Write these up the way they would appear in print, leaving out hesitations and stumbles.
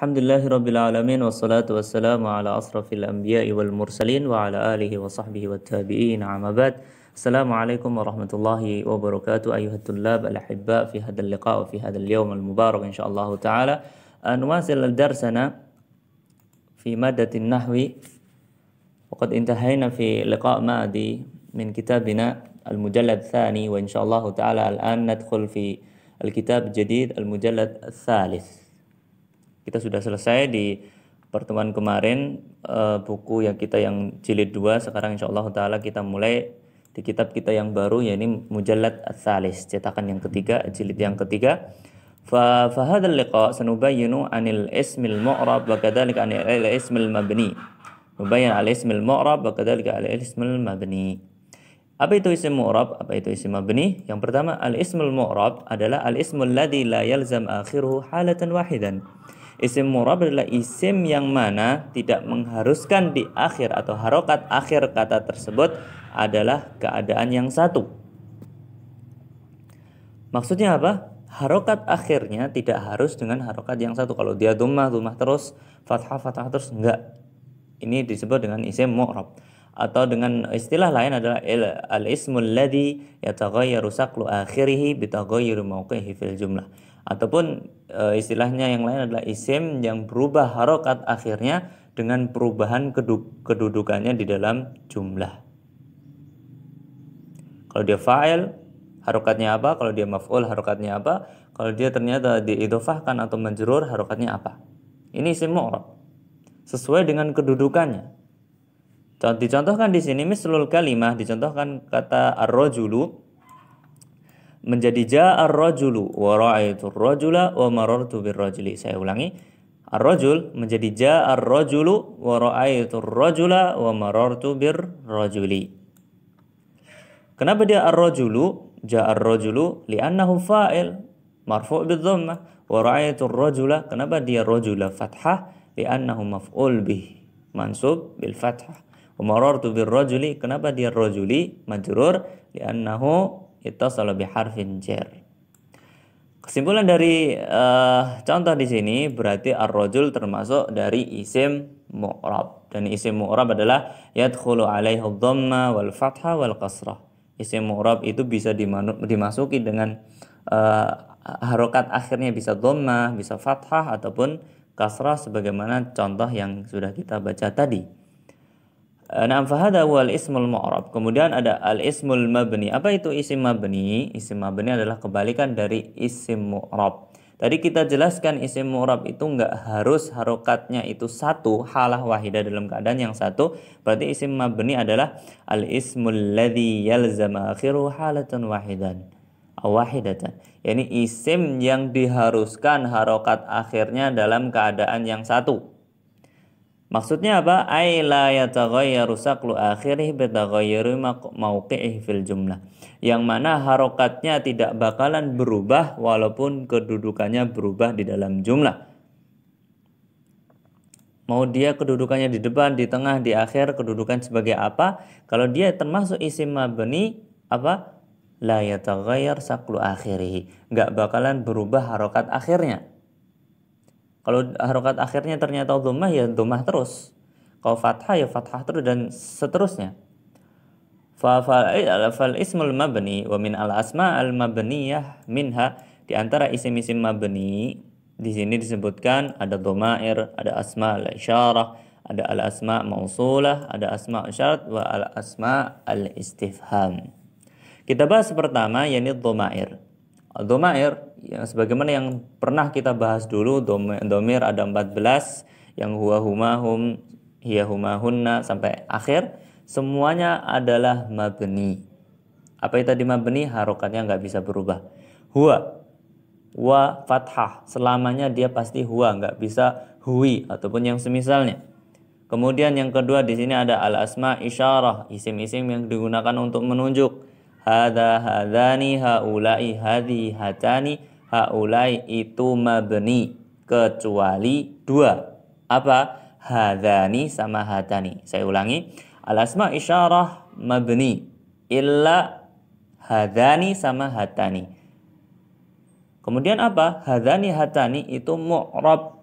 Alhamdulillahirabbil alamin wassalatu wassalamu ala asrafil anbiya'i wal mursalin wa ala alihi wa sahbihi wat tabi'in amma ba'd. Assalamualaikum warahmatullahi wabarakatuh ayyuhat tullab al-ahibba fi hadzal liqa' wa fi hadzal yawm al-mubarak insyaallah taala. Nuwasil darsana fi madatin nahwi wa qad intahayna fi liqa' madi min kitabina al-mujallad tsani wa insyaallah taala al-an nadkhul fi al-kitab jadid al-mujallad ats-tsalits. Kita sudah selesai di pertemuan kemarin buku yang jilid 2. Sekarang insyaallah taala kita mulai di kitab kita yang baru, yakni Mujallad ats-tsalits, cetakan yang ketiga, jilid yang ketiga. Fa hadzal liqa' sanubayyinu 'anil ismil mu'rab wa kadzalika 'anil ismil mabni. Nubayyin al-ismil mu'rab wa kadzalika al-ismil mabni. Apa itu isim mu'rab? Apa itu isim mabni? Yang pertama, al-ismul mu'rab adalah al-ismul ladzi la yalzam akhiruhu halatan wahidan. Isim mu'rab adalah isim yang mana tidak mengharuskan di akhir atau harokat akhir kata tersebut adalah keadaan yang satu. Maksudnya apa? Harokat akhirnya tidak harus dengan harokat yang satu. Kalau dia dhammah terus, fathah terus, enggak. Ini disebut dengan isim mu'rab. Atau dengan istilah lain adalah al-ismul ladzi yataghayyaru saqlu akhirih bitaghayyuri mawqihi fil jumlah. Ataupun istilahnya yang lain adalah isim yang berubah harokat akhirnya dengan perubahan kedudukannya di dalam jumlah. Kalau dia fa'il, harokatnya apa? Kalau dia maf'ul, harokatnya apa? Kalau dia ternyata diidhofahkan atau majrur, harokatnya apa? Ini isim mu'rab sesuai dengan kedudukannya. Dicontohkan di sini mislul kalimah, dicontohkan kata ar-rajulu menjadi ja'a ar-rajulu wa ra'aitu ar-rajula wa marartu bir-rajuli. Saya ulangi. Ar-rajul menjadi ja'a ar-rajulu wa ra'aitu ar-rajula wa marartu bir-rajuli. Kenapa dia ar-rajulu? Ja'a ar-rajulu li'annahu fa'il marfu' bidh-dhammah wa ra'aitu ar-rajula. Kenapa dia rajula fathah? Li'annahu maf'ul bih mansub bil fathah. Wa marartu bir-rajuli. Kenapa dia rajuli majrur? Li'annahu ittasala biharfin jar. Kesimpulan dari contoh di sini berarti ar-rajul termasuk dari isim mu'rab, dan isim mu'rab adalah yadkhulu alaihi dhamma wal fathah wal kasrah. Isim mu'rab itu bisa dimasuki dengan harokat akhirnya bisa dhammah, bisa fathah ataupun kasrah sebagaimana contoh yang sudah kita baca tadi. Nah, fahada wal ismul mu'rab. Kemudian ada al-ismul mabni. Apa itu isim mabni? Isim mabni adalah kebalikan dari isim mu'rab. Tadi kita jelaskan isim mu'rab itu enggak harus harokatnya itu satu, halah wahidah dalam keadaan yang satu. Berarti isim mabni adalah al-ismul ladzi yalzam akhiru halatan wahidan. Wahidatan. Yani isim yang diharuskan harokat akhirnya dalam keadaan yang satu. Maksudnya apa? Ai la yataghayyaru saqlu akhirih bitaghayyuri mawqi'ihi fil jumlah. Yang mana harokatnya tidak bakalan berubah walaupun kedudukannya berubah di dalam jumlah. Mau dia kedudukannya di depan, di tengah, di akhir, kedudukan sebagai apa? Kalau dia termasuk isim mabni, apa? La yataghayyar saqlu akhirih. Enggak bakalan berubah harokat akhirnya. Kalau harokat akhirnya ternyata dhammah, ya dhammah terus. Kalau fathah, ya fathah terus, dan seterusnya. Fal ismul mabni wa min al asma al mabniyah minha, di antara isim-isim mabni di sini disebutkan ada dhamair, ada asma al isyarah, ada al asma mausulah, ada asma isyarat wa al asma al istifham. Kita bahas pertama yakni dhamair. Dhamair yang sebagaimana yang pernah kita bahas dulu, dhamir ada 14, yang huwa huma hum hiya huma hunna sampai akhir, semuanya adalah mabni. Apa itu tadi mabni? Harokatnya nggak bisa berubah. Huwa, wa fathah, selamanya dia pasti huwa, nggak bisa huwi ataupun yang semisalnya. Kemudian yang kedua di sini ada al asma isyarah, isim-isim yang digunakan untuk menunjuk. Hadza, hadzani, haula'i, hadhi, hatani. Haulai itu mabni kecuali dua. Apa? Hadzani sama hatani. Saya ulangi. Al-asma isyarah mabni illa hadzani sama hatani. Kemudian apa? Hadzani, hatani itu mu'rab.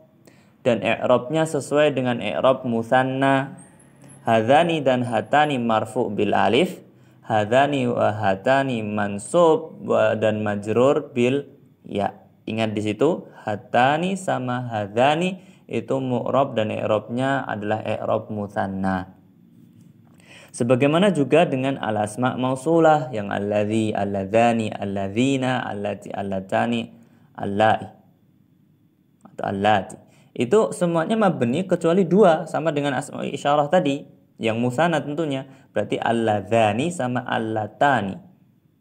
dan i'rabnya sesuai dengan i'rab musanna. Hadzani dan hatani marfu bil alif, hadzani wa hatani mansub dan majrur bil ya. Ingat di situ hatani sama hadzani itu mu'rab dan i'rabnya adalah i'rab musanna. Sebagaimana juga dengan al-asma mausulah yang alladzi, alladzani, alladzina, allati, allatani, allai atau allati. Itu semuanya mabni kecuali dua, sama dengan asma isyarah tadi yang musanna tentunya. Berarti alladzani sama allatani.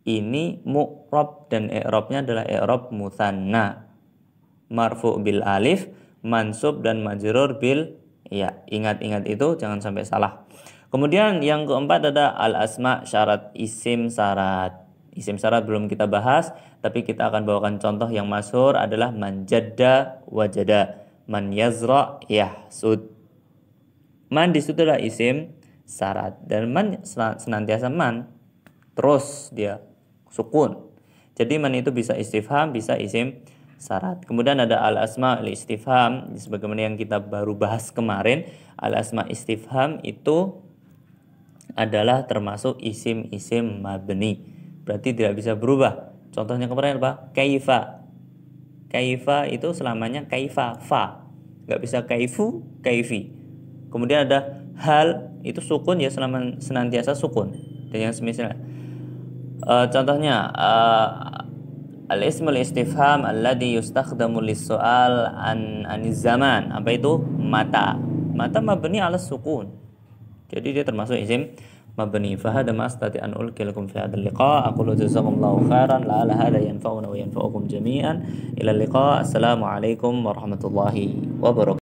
Ini mu'rab dan i'rabnya adalah i'rab musanna. Marfu bil alif, mansub dan majrur bil ya. Ingat-ingat itu, jangan sampai salah. Kemudian yang keempat ada al-asma syarat, isim syarat. Isim syarat belum kita bahas, tapi kita akan bawakan contoh yang masyhur adalah man jadda wajada, man yazra yahsud. Man di situ adalah isim syarat dan man senantiasa man, terus dia sukun. Jadi man itu bisa istifham, bisa isim syarat. Kemudian ada al-asma al-istifham, sebagaimana yang kita baru bahas kemarin. Al-asma istifham itu adalah termasuk isim-isim mabni, berarti tidak bisa berubah. Contohnya kemarin apa? Kaifa. Kaifa itu selamanya kaifa, fa. Nggak bisa kaifu, kaifi. Kemudian ada hal, itu sukun ya, selama senantiasa sukun. Dan yang semisal contohnya al-ismul istifham alladhi yustakhdamu lis-su'al aniz zaman. Apa itu? Mata. Mata mabni ala sukun. Jadi dia termasuk isim mabni. Fa hada ma astati an ulqilakum fi hadzal liqa. Aqulu jazakumullahu khairan la hada yanfa'una wa yanfa'ukum jami'an. Ila liqa. Assalamu alaikum warahmatullahi wabarakatuh.